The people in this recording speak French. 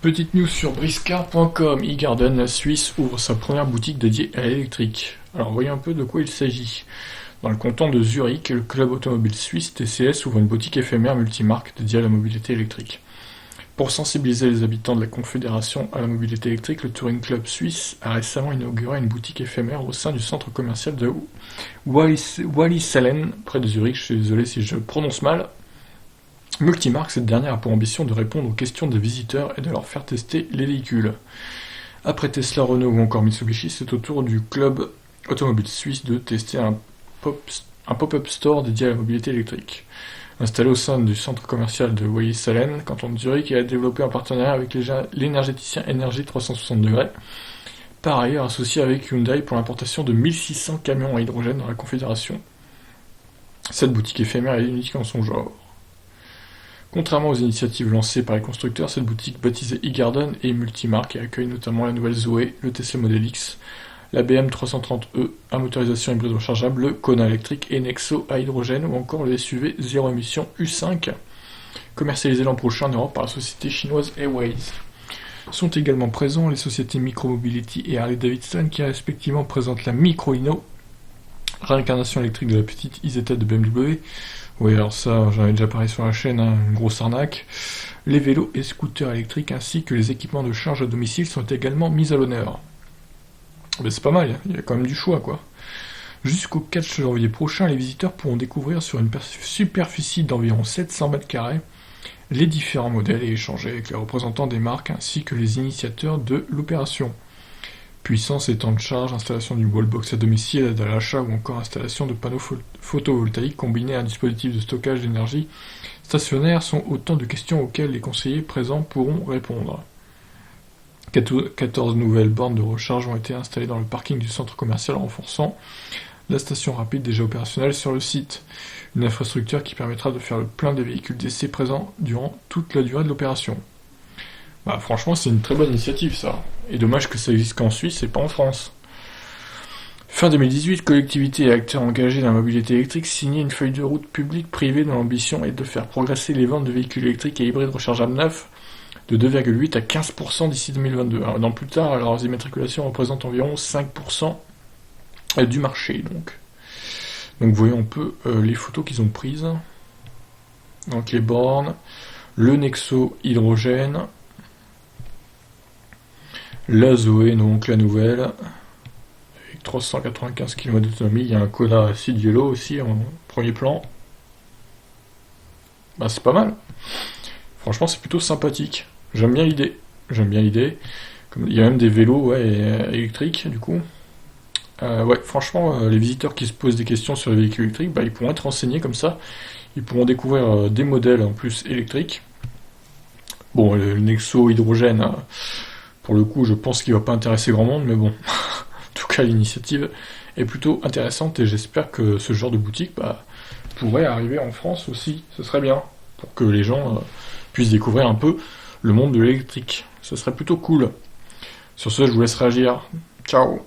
Petite news sur Briscar.com, eGarden, la Suisse, ouvre sa première boutique dédiée à l'électrique. Alors voyons un peu de quoi il s'agit. Dans le canton de Zurich, le club automobile suisse TCS ouvre une boutique éphémère multimarque dédiée à la mobilité électrique. Pour sensibiliser les habitants de la Confédération à la mobilité électrique, le Touring Club suisse a récemment inauguré une boutique éphémère au sein du centre commercial de Wallisellen, près de Zurich. Je suis désolé si je prononce mal. Multimarque, cette dernière a pour ambition de répondre aux questions des visiteurs et de leur faire tester les véhicules. Après Tesla, Renault ou encore Mitsubishi, c'est au tour du club automobile suisse de tester un pop-up store dédié à la mobilité électrique. Installé au sein du centre commercial de Wallisellen, canton de Zurich, et a développé un partenariat avec l'énergéticien Énergie 360°, par ailleurs associé avec Hyundai pour l'importation de 1600 camions à hydrogène dans la Confédération. Cette boutique éphémère est unique en son genre. Contrairement aux initiatives lancées par les constructeurs, cette boutique baptisée eGarden est multimarque et accueille notamment la nouvelle Zoé, le Tesla Model X, la BM 330e à motorisation hybride rechargeable, le Kona électrique et Nexo à hydrogène ou encore le SUV zéro émission U5, commercialisé l'an prochain en Europe par la société chinoise Airways. Sont également présents les sociétés Micromobility et Harley-Davidson qui respectivement présentent la Micro-Hino, réincarnation électrique de la petite IZ de BMW. Oui, alors ça, j'en ai déjà parlé sur la chaîne, une grosse arnaque. Les vélos et scooters électriques ainsi que les équipements de charge à domicile sont également mis à l'honneur. Mais c'est pas mal, il y a quand même du choix, quoi. Jusqu'au 4 janvier prochain, les visiteurs pourront découvrir sur une superficie d'environ 700 m² les différents modèles et échanger avec les représentants des marques ainsi que les initiateurs de l'opération. Puissance et temps de charge, installation d'une wallbox à domicile, aide à l'achat ou encore installation de panneaux photovoltaïques combinés à un dispositif de stockage d'énergie stationnaire sont autant de questions auxquelles les conseillers présents pourront répondre. 14 nouvelles bornes de recharge ont été installées dans le parking du centre commercial renforçant la station rapide déjà opérationnelle sur le site. Une infrastructure qui permettra de faire le plein des véhicules d'essai présents durant toute la durée de l'opération. Bah franchement c'est une très bonne initiative ça, et dommage que ça existe qu'en Suisse et pas en France. Fin 2018, collectivités et acteurs engagés dans la mobilité électrique signaient une feuille de route publique-privée dont l'ambition est de faire progresser les ventes de véhicules électriques et hybrides rechargeables neufs de 2,8 à 15% d'ici 2022. Alors, plus tard, leurs immatriculations représentent environ 5% du marché. Donc voyons un peu les photos qu'ils ont prises. Donc les bornes, le Nexo hydrogène, la Zoé, donc la nouvelle, avec 395 km d'autonomie. Il y a un Kona acide yellow aussi en premier plan. Bah c'est pas mal. Franchement c'est plutôt sympathique. J'aime bien l'idée. Il y a même des vélos électriques du coup. Franchement, les visiteurs qui se posent des questions sur les véhicules électriques, ils pourront être renseignés comme ça. Ils pourront découvrir des modèles en plus électriques. Bon, le Nexo hydrogène, pour le coup, je pense qu'il va pas intéresser grand monde, mais bon. En tout cas, l'initiative est plutôt intéressante et j'espère que ce genre de boutique pourrait arriver en France aussi. Ce serait bien pour que les gens puissent découvrir un peu le monde de l'électrique. Ce serait plutôt cool. Sur ce, je vous laisse réagir. Ciao.